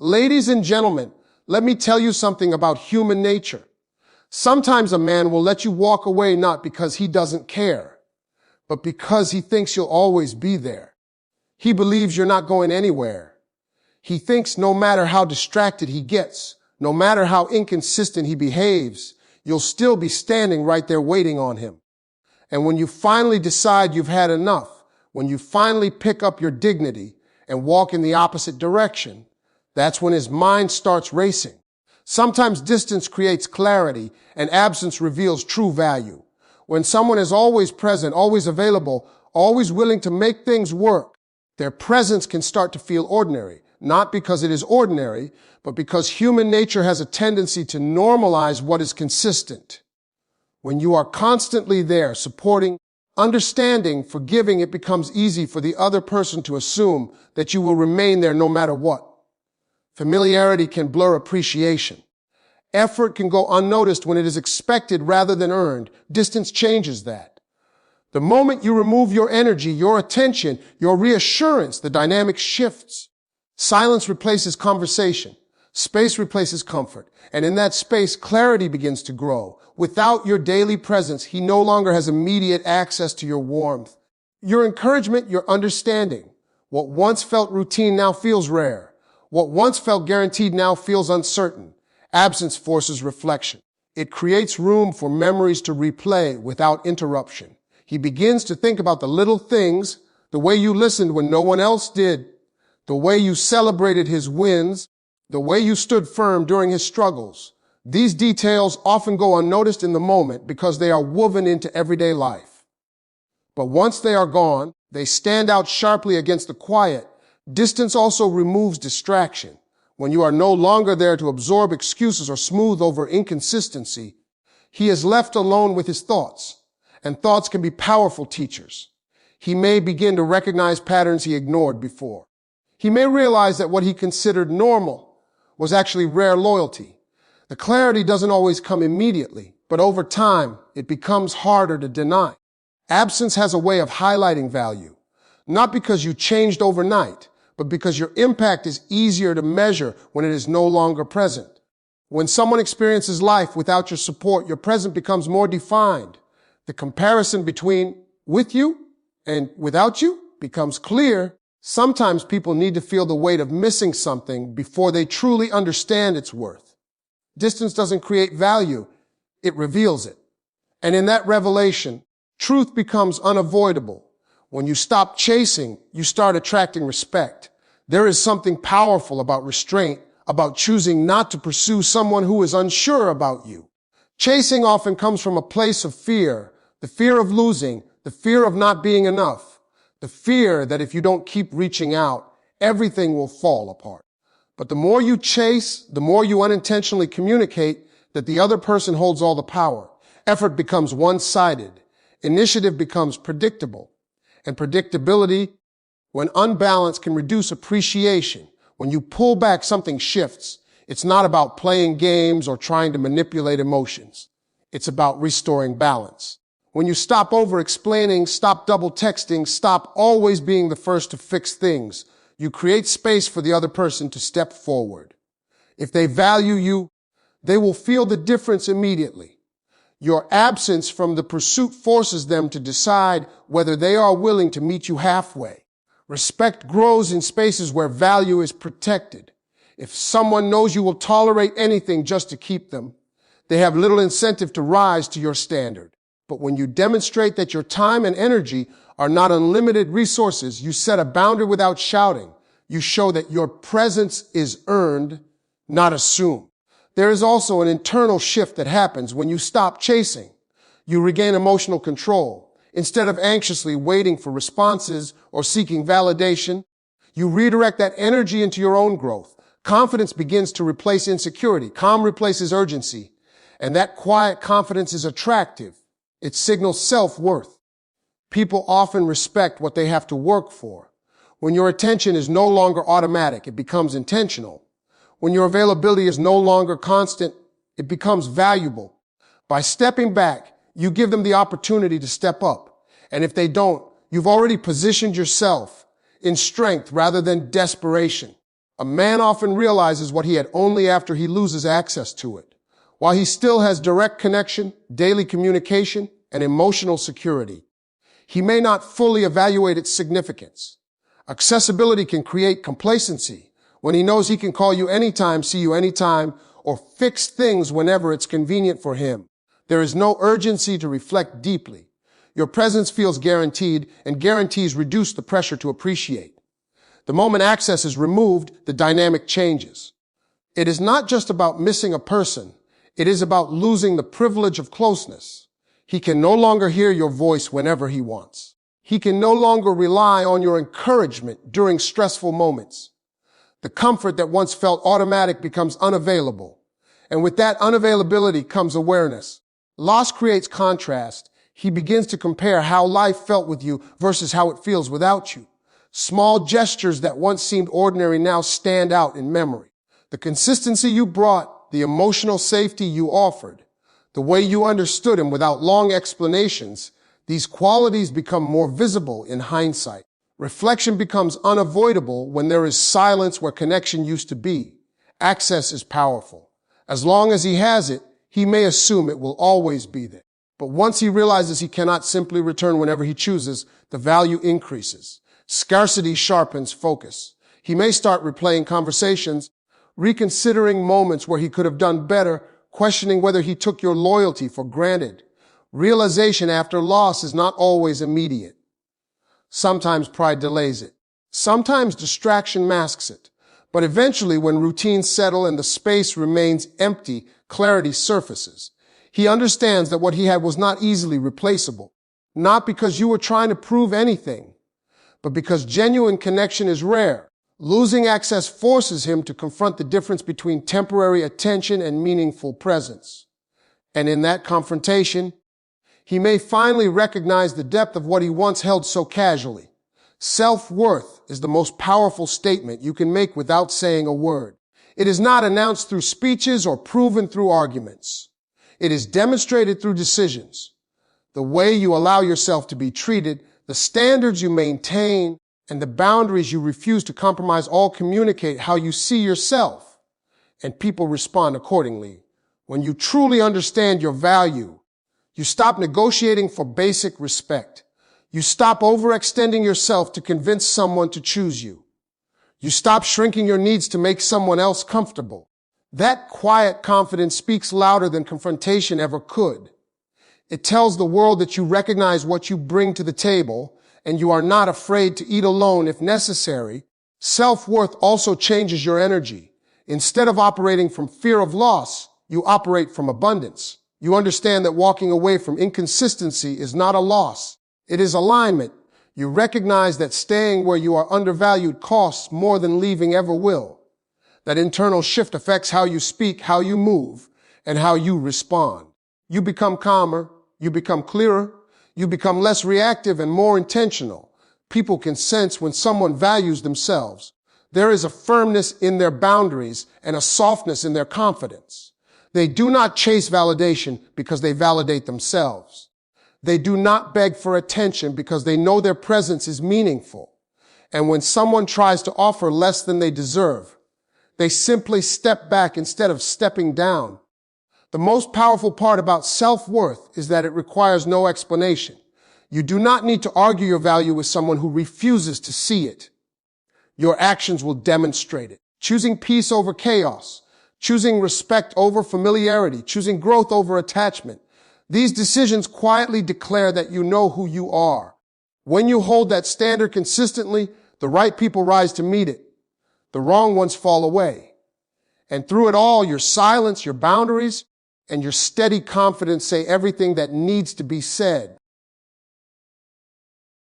Ladies and gentlemen, let me tell you something about human nature. Sometimes a man will let you walk away not because he doesn't care, but because he thinks you'll always be there. He believes you're not going anywhere. He thinks no matter how distracted he gets, no matter how inconsistent he behaves, you'll still be standing right there waiting on him. And when you finally decide you've had enough, when you finally pick up your dignity and walk in the opposite direction, that's when his mind starts racing. Sometimes distance creates clarity and absence reveals true value. When someone is always present, always available, always willing to make things work, their presence can start to feel ordinary, not because it is ordinary, but because human nature has a tendency to normalize what is consistent. When you are constantly there, supporting, understanding, forgiving, it becomes easy for the other person to assume that you will remain there no matter what. Familiarity can blur appreciation. Effort can go unnoticed when it is expected rather than earned. Distance changes that. The moment you remove your energy, your attention, your reassurance, the dynamic shifts. Silence replaces conversation. Space replaces comfort. And in that space, clarity begins to grow. Without your daily presence, he no longer has immediate access to your warmth, your encouragement, your understanding. What once felt routine now feels rare. What once felt guaranteed now feels uncertain. Absence forces reflection. It creates room for memories to replay without interruption. He begins to think about the little things, the way you listened when no one else did, the way you celebrated his wins, the way you stood firm during his struggles. These details often go unnoticed in the moment because they are woven into everyday life. But once they are gone, they stand out sharply against the quiet. Distance also removes distraction. When you are no longer there to absorb excuses or smooth over inconsistency, he is left alone with his thoughts, and thoughts can be powerful teachers. He may begin to recognize patterns he ignored before. He may realize that what he considered normal was actually rare loyalty. The clarity doesn't always come immediately, but over time, it becomes harder to deny. Absence has a way of highlighting value, not because you changed overnight, but because your impact is easier to measure when it is no longer present. When someone experiences life without your support, your present becomes more defined. The comparison between with you and without you becomes clear. Sometimes people need to feel the weight of missing something before they truly understand its worth. Distance doesn't create value, it reveals it. And in that revelation, truth becomes unavoidable. When you stop chasing, you start attracting respect. There is something powerful about restraint, about choosing not to pursue someone who is unsure about you. Chasing often comes from a place of fear, the fear of losing, the fear of not being enough, the fear that if you don't keep reaching out, everything will fall apart. But the more you chase, the more you unintentionally communicate that the other person holds all the power. Effort becomes one-sided. Initiative becomes predictable. And predictability, when unbalanced, can reduce appreciation. When you pull back, something shifts. It's not about playing games or trying to manipulate emotions. It's about restoring balance. When you stop over-explaining, stop double-texting, stop always being the first to fix things, you create space for the other person to step forward. If they value you, they will feel the difference immediately. Your absence from the pursuit forces them to decide whether they are willing to meet you halfway. Respect grows in spaces where value is protected. If someone knows you will tolerate anything just to keep them, they have little incentive to rise to your standard. But when you demonstrate that your time and energy are not unlimited resources, you set a boundary without shouting. You show that your presence is earned, not assumed. There is also an internal shift that happens when you stop chasing. You regain emotional control. Instead of anxiously waiting for responses or seeking validation, you redirect that energy into your own growth. Confidence begins to replace insecurity. Calm replaces urgency. And that quiet confidence is attractive. It signals self-worth. People often respect what they have to work for. When your attention is no longer automatic, it becomes intentional. When your availability is no longer constant, it becomes valuable. By stepping back, you give them the opportunity to step up. And if they don't, you've already positioned yourself in strength rather than desperation. A man often realizes what he had only after he loses access to it. While he still has direct connection, daily communication, and emotional security, he may not fully evaluate its significance. Accessibility can create complacency when he knows he can call you anytime, see you anytime, or fix things whenever it's convenient for him. There is no urgency to reflect deeply. Your presence feels guaranteed, and guarantees reduce the pressure to appreciate. The moment access is removed, the dynamic changes. It is not just about missing a person. It is about losing the privilege of closeness. He can no longer hear your voice whenever he wants. He can no longer rely on your encouragement during stressful moments. The comfort that once felt automatic becomes unavailable. And with that unavailability comes awareness. Loss creates contrast. He begins to compare how life felt with you versus how it feels without you. Small gestures that once seemed ordinary now stand out in memory. The consistency you brought, the emotional safety you offered, the way you understood him without long explanations, these qualities become more visible in hindsight. Reflection becomes unavoidable when there is silence where connection used to be. Access is powerful. As long as he has it, he may assume it will always be there. But once he realizes he cannot simply return whenever he chooses, the value increases. Scarcity sharpens focus. He may start replaying conversations, reconsidering moments where he could have done better, questioning whether he took your loyalty for granted. Realization after loss is not always immediate. Sometimes pride delays it. Sometimes distraction masks it. But eventually, when routines settle and the space remains empty, clarity surfaces. He understands that what he had was not easily replaceable. Not because you were trying to prove anything, but because genuine connection is rare. Losing access forces him to confront the difference between temporary attention and meaningful presence. And in that confrontation, he may finally recognize the depth of what he once held so casually. Self-worth is the most powerful statement you can make without saying a word. It is not announced through speeches or proven through arguments. It is demonstrated through decisions. The way you allow yourself to be treated, the standards you maintain, and the boundaries you refuse to compromise all communicate how you see yourself, and people respond accordingly. When you truly understand your value, you stop negotiating for basic respect. You stop overextending yourself to convince someone to choose you. You stop shrinking your needs to make someone else comfortable. That quiet confidence speaks louder than confrontation ever could. It tells the world that you recognize what you bring to the table, and you are not afraid to eat alone if necessary. Self-worth also changes your energy. Instead of operating from fear of loss, you operate from abundance. You understand that walking away from inconsistency is not a loss. It is alignment. You recognize that staying where you are undervalued costs more than leaving ever will. That internal shift affects how you speak, how you move, and how you respond. You become calmer. You become clearer. You become less reactive and more intentional. People can sense when someone values themselves. There is a firmness in their boundaries and a softness in their confidence. They do not chase validation because they validate themselves. They do not beg for attention because they know their presence is meaningful. And when someone tries to offer less than they deserve, they simply step back instead of stepping down. The most powerful part about self-worth is that it requires no explanation. You do not need to argue your value with someone who refuses to see it. Your actions will demonstrate it. Choosing peace over chaos, choosing respect over familiarity, choosing growth over attachment. These decisions quietly declare that you know who you are. When you hold that standard consistently, the right people rise to meet it. The wrong ones fall away. And through it all, your silence, your boundaries, and your steady confidence say everything that needs to be said.